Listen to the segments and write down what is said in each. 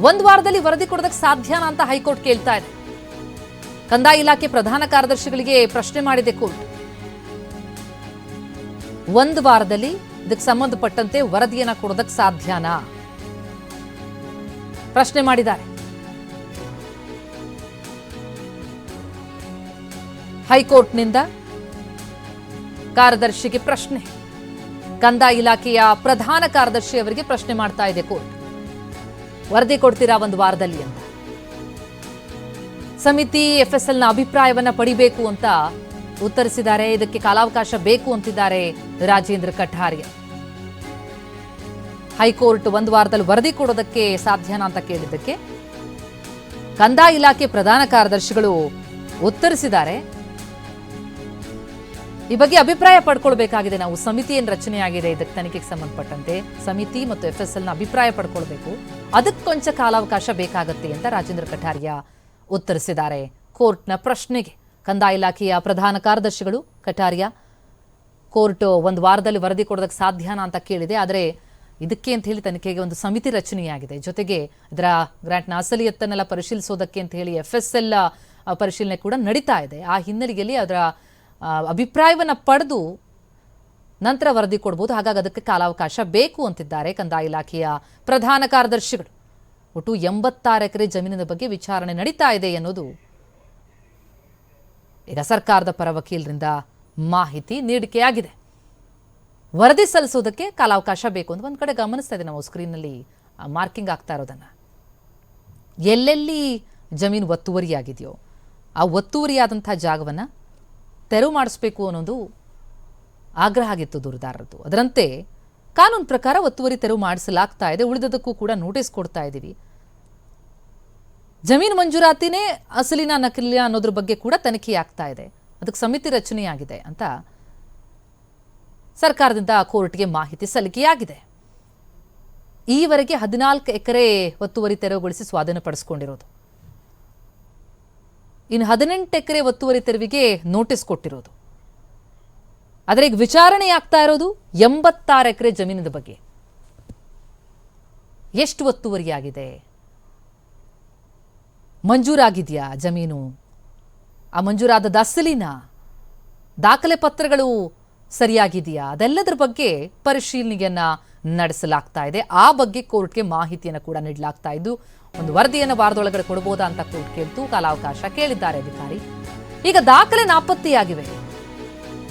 ಒಂದು ವಾರದಲ್ಲಿ ವರದಿ ಕೊಡೋದಕ್ಕೆ ಸಾಧ್ಯನಾ ಅಂತ ಹೈಕೋರ್ಟ್ ಕೇಳ್ತಾ ಇದೆ. ಕಂದಾಯ ಇಲಾಖೆ ಪ್ರಧಾನ ಕಾರ್ಯದರ್ಶಿಗಳಿಗೆ ಪ್ರಶ್ನೆ ಮಾಡಿದೆ ಕೋರ್ಟ್. ಒಂದು ವಾರದಲ್ಲಿ ಇದಕ್ಕೆ ಸಂಬಂಧಪಟ್ಟಂತೆ ವರದಿಯನ್ನ ಕೊಡೋದಕ್ಕೆ ಸಾಧ್ಯನಾ ಪ್ರಶ್ನೆ ಮಾಡಿದ್ದಾರೆ. ಹೈಕೋರ್ಟ್ನಿಂದ ಕಾರ್ಯದರ್ಶಿಗೆ ಪ್ರಶ್ನೆ. ಕಂದಾಯ ಇಲಾಖೆಯ ಪ್ರಧಾನ ಕಾರ್ಯದರ್ಶಿ ಅವರಿಗೆ ಪ್ರಶ್ನೆ ಮಾಡ್ತಾ ಇದೆ ಕೋರ್ಟ್. ವರದಿ ಕೊಡ್ತೀರಾ ಒಂದು ವಾರದಲ್ಲಿ ಅಂತ. ಸಮಿತಿ ಎಫ್ಎಸ್ಎಲ್ನ ಅಭಿಪ್ರಾಯವನ್ನ ಪಡಿಬೇಕು ಅಂತ ಉತ್ತರಿಸಿದ್ದಾರೆ. ಇದಕ್ಕೆ ಕಾಲಾವಕಾಶ ಬೇಕು ಅಂತಿದ್ದಾರೆ ರಾಜೇಂದ್ರ ಕಠಾರಿಯಾ. ಹೈಕೋರ್ಟ್ ಒಂದು ವಾರದಲ್ಲಿ ವರದಿ ಕೊಡೋದಕ್ಕೆ ಸಾಧ್ಯನಾ ಅಂತ ಕೇಳಿದ್ದಕ್ಕೆ ಕಂದಾಯ ಇಲಾಖೆ ಪ್ರಧಾನ ಕಾರ್ಯದರ್ಶಿಗಳು ಉತ್ತರಿಸಿದ್ದಾರೆ. ಈ ಬಗ್ಗೆ ಅಭಿಪ್ರಾಯ ಪಡ್ಕೊಳ್ಬೇಕಾಗಿದೆ. ನಾವು ಸಮಿತಿ ಏನು ರಚನೆ ಆಗಿದೆ ಇದಕ್ಕೆ ತನಿಖೆಗೆ ಸಂಬಂಧಪಟ್ಟಂತೆ ಸಮಿತಿ ಮತ್ತು ಎಫ್ಎಸ್ಎಲ್ನ ಅಭಿಪ್ರಾಯ ಪಡ್ಕೊಳ್ಬೇಕು, ಅದಕ್ಕೆ ಕೊಂಚ ಕಾಲಾವಕಾಶ ಬೇಕಾಗತ್ತೆ ಅಂತ ರಾಜೇಂದ್ರ ಕಠಾರಿಯಾ ಉತ್ತರಿಸಿದ್ದಾರೆ ಕೋರ್ಟ್ನ ಪ್ರಶ್ನೆಗೆ. ಕಂದಾಯ ಇಲಾಖೆಯ ಪ್ರಧಾನ ಕಾರ್ಯದರ್ಶಿಗಳು ಕಠಾರಿಯಾ ಕೋರ್ಟ್ ಒಂದು ವಾರದಲ್ಲಿ ವರದಿ ಕೊಡೋದಕ್ಕೆ ಸಾಧ್ಯನಾ ಅಂತ ಕೇಳಿದೆ. ಆದರೆ ಇದಕ್ಕೆ ಅಂತ ಹೇಳಿ ತನಿಖೆಗೆ ಒಂದು ಸಮಿತಿ ರಚನೆಯಾಗಿದೆ. ಜೊತೆಗೆ ಇದರ ಗ್ರಾಂಟ್ನ ಅಸಲಿಯತ್ತನ್ನೆಲ್ಲ ಪರಿಶೀಲಿಸೋದಕ್ಕೆ ಅಂತ ಹೇಳಿ ಎಫ್ಎಸ್ಎಲ್ ಪರಿಶೀಲನೆ ಕೂಡ ನಡೀತಾ ಇದೆ. ಆ ಹಿನ್ನೆಲೆಯಲ್ಲಿ ಅದರ ಅಭಿಪ್ರಾಯವನ್ನು ಪಡೆದು ನಂತರ ವರದಿ ಕೊಡ್ಬೋದು. ಹಾಗಾಗಿ ಅದಕ್ಕೆ ಕಾಲಾವಕಾಶ ಬೇಕು ಅಂತಿದ್ದಾರೆ ಕಂದಾಯ ಇಲಾಖೆಯ ಪ್ರಧಾನ ಕಾರ್ಯದರ್ಶಿಗಳು. ಒಟ್ಟು 86 ಎಕರೆ ಜಮೀನಿನ ಬಗ್ಗೆ ವಿಚಾರಣೆ ನಡೀತಾ ಇದೆ ಎನ್ನುವುದು ಈಗ ಸರ್ಕಾರದ ಪರ ವಕೀಲರಿಂದ ಮಾಹಿತಿ ನೀಡಿಕೆಯಾಗಿದೆ. ವರದಿ ಸಲ್ಲಿಸೋದಕ್ಕೆ ಕಾಲಾವಕಾಶ ಬೇಕು ಅಂತ ಒಂದು ಕಡೆ ಗಮನಿಸ್ತಾ ಇದೆ. ನಾವು ಸ್ಕ್ರೀನ್ನಲ್ಲಿ ಮಾರ್ಕಿಂಗ್ ಆಗ್ತಾ ಇರೋದನ್ನು ಎಲ್ಲೆಲ್ಲಿ ಜಮೀನು ಒತ್ತುವರಿಯಾಗಿದೆಯೋ ಆ ಒತ್ತುವರಿಯಾದಂಥ ಜಾಗವನ್ನು ತೆರವು ಮಾಡಿಸ್ಬೇಕು ಅನ್ನೋದು ಆಗ್ರಹ ಆಗಿತ್ತು ದೂರುದಾರರದ್ದು. ಅದರಂತೆ ಕಾನೂನು ಪ್ರಕಾರ ಒತ್ತುವರಿ ತೆರವು ಮಾಡಿಸಲಾಗ್ತಾ ಇದೆ. ಉಳಿದದಕ್ಕೂ ಕೂಡ ನೋಟಿಸ್ ಕೊಡ್ತಾ ಇದ್ದೀವಿ. ಜಮೀನು ಮಂಜೂರಾತಿನೇ ಅಸಲಿನ ನಕಲಿನ ಅನ್ನೋದ್ರ ಬಗ್ಗೆ ಕೂಡ ತನಿಖೆ ಆಗ್ತಾ ಇದೆ. ಅದಕ್ಕೆ ಸಮಿತಿ ರಚನೆಯಾಗಿದೆ ಅಂತ ಸರ್ಕಾರದಿಂದ ಕೋರ್ಟ್ಗೆ ಮಾಹಿತಿ ಸಲ್ಲಿಕೆಯಾಗಿದೆ. ಈವರೆಗೆ 14 ಎಕರೆ ಒತ್ತುವರಿ ತೆರವುಗೊಳಿಸಿ ಸ್ವಾಧೀನಪಡಿಸಿಕೊಂಡಿರೋದು, ಇನ್ನು 18 ಎಕರೆ ಒತ್ತುವರಿ ತೆರವಿಗೆ ನೋಟಿಸ್ ಕೊಟ್ಟಿರೋದು. ಆದರೆ ಈಗ ವಿಚಾರಣೆ ಆಗ್ತಾ ಇರೋದು 86 ಎಕರೆ ಜಮೀನಿನ ಬಗ್ಗೆ. ಎಷ್ಟು ಒತ್ತುವರಿಯಾಗಿದೆ, ಮಂಜೂರಾಗಿದೆಯಾ ಜಮೀನು, ಆ ಮಂಜೂರಾದ ಅಸಲಿನ ದಾಖಲೆ ಪತ್ರಗಳು ಸರಿಯಾಗಿದೆಯಾ, ಅದೆಲ್ಲದರ ಬಗ್ಗೆ ಪರಿಶೀಲನೆಯನ್ನ ನಡೆಸಲಾಗ್ತಾ ಇದೆ. ಆ ಬಗ್ಗೆ ಕೋರ್ಟ್ಗೆ ಮಾಹಿತಿಯನ್ನು ಕೂಡ ನೀಡಲಾಗ್ತಾ ಇದ್ದು ಒಂದು ವರದಿಯನ್ನು ವಾರದೊಳಗಡೆ ಕೊಡಬಹುದಾ ಅಂತ ಕೋರ್ಟ್ ಕೇಳ್ತು ಕಾಲಾವಕಾಶ ಕೇಳಿದ್ದಾರೆ ಅಧಿಕಾರಿ. ಈಗ ದಾಖಲೆ ನಾಪತ್ತೆಯಾಗಿವೆ,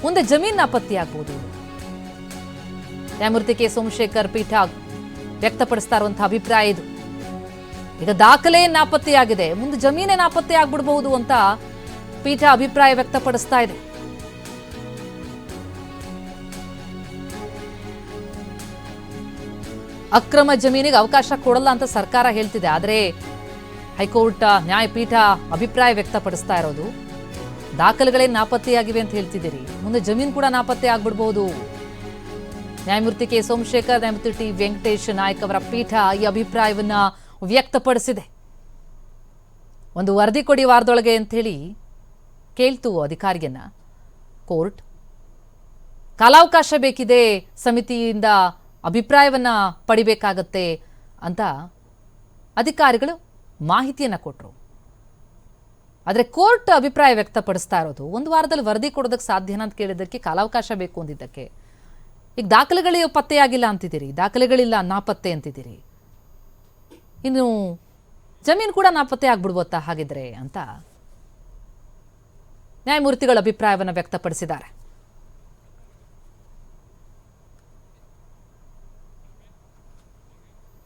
ಮುಂದೆ ಜಮೀನು ನಾಪತ್ತೆಯಾಗಬಹುದು. ನ್ಯಾಯಮೂರ್ತಿ ಕೆ ಸೋಮಶೇಖರ್ ಪೀಠ ವ್ಯಕ್ತಪಡಿಸ್ತಾ ಇರುವಂತಹ ಅಭಿಪ್ರಾಯ ಇದು. ಈಗ ದಾಖಲೆ ನಾಪತ್ತೆಯಾಗಿದೆ, ಮುಂದೆ ಜಮೀನೇ ನಾಪತ್ತೆ ಆಗ್ಬಿಡಬಹುದು ಅಂತ ಪೀಠ ಅಭಿಪ್ರಾಯ ವ್ಯಕ್ತಪಡಿಸ್ತಾ ಇದೆ. ಅಕ್ರಮ ಜಮೀನಿಗೆ ಅವಕಾಶ ಕೊಡಲ್ಲ ಅಂತ ಸರ್ಕಾರ ಹೇಳ್ತಿದೆ. ಆದರೆ ಹೈಕೋರ್ಟ್ ನ್ಯಾಯಪೀಠ ಅಭಿಪ್ರಾಯ ವ್ಯಕ್ತಪಡಿಸ್ತಾ ಇರೋದು ದಾಖಲೆಗಳೇ ನಾಪತ್ತೆಯಾಗಿವೆ ಅಂತ ಹೇಳ್ತಿದ್ದೀರಿ, ಮುಂದೆ ಜಮೀನು ಕೂಡ ನಾಪತ್ತೆ ಆಗ್ಬಿಡ್ಬಹುದು. ನ್ಯಾಯಮೂರ್ತಿ ಕೆ ಸೋಮಶೇಖರ್, ನ್ಯಾಯಮೂರ್ತಿ ಟಿ ವೆಂಕಟೇಶ್ ನಾಯಕ್ ಅವರ ಪೀಠ ಈ ಅಭಿಪ್ರಾಯವನ್ನ ವ್ಯಕ್ತಪಡಿಸಿದೆ. ಒಂದು ವರದಿ ಕೊಡಿ ವಾರದೊಳಗೆ ಅಂತ ಹೇಳಿ ಕೇಳ್ತು ಅಧಿಕಾರಿಯನ್ನ ಕೋರ್ಟ್. ಕಾಲಾವಕಾಶ ಬೇಕಿದೆ, ಸಮಿತಿಯಿಂದ ಅಭಿಪ್ರಾಯವನ್ನ ಪಡಿಬೇಕಾಗತ್ತೆ ಅಂತ ಅಧಿಕಾರಿಗಳು ಮಾಹಿತಿಯನ್ನ ಕೊಟ್ಟರು. ಆದರೆ ಕೋರ್ಟ್ ಅಭಿಪ್ರಾಯ ವ್ಯಕ್ತಪಡಿಸ್ತಾ ಇರೋದು ಒಂದು ವಾರದಲ್ಲಿ ವರದಿ ಕೊಡೋದಕ್ಕೆ ಸಾಧ್ಯನಾ ಅಂತ ಕೇಳಿದ್ದಕ್ಕೆ ಕಾಲಾವಕಾಶ ಬೇಕು ಅಂದಿದ್ದಕ್ಕೆ. ಈಗ ದಾಖಲೆಗಳೇ ಪತ್ತೆಯಾಗಿಲ್ಲ ಅಂತಿದ್ದೀರಿ, ದಾಖಲೆಗಳಿಲ್ಲ ನಾಪತ್ತೆ ಅಂತಿದ್ದೀರಿ, ಇನ್ನು ಜಮೀನು ಕೂಡ ನಾಪತ್ತೆ ಆಗ್ಬಿಡ್ಬೋತ್ತಾ ಹಾಗಿದ್ರೆ ಅಂತ ನ್ಯಾಯಮೂರ್ತಿಗಳ ಅಭಿಪ್ರಾಯವನ್ನು ವ್ಯಕ್ತಪಡಿಸಿದ್ದಾರೆ.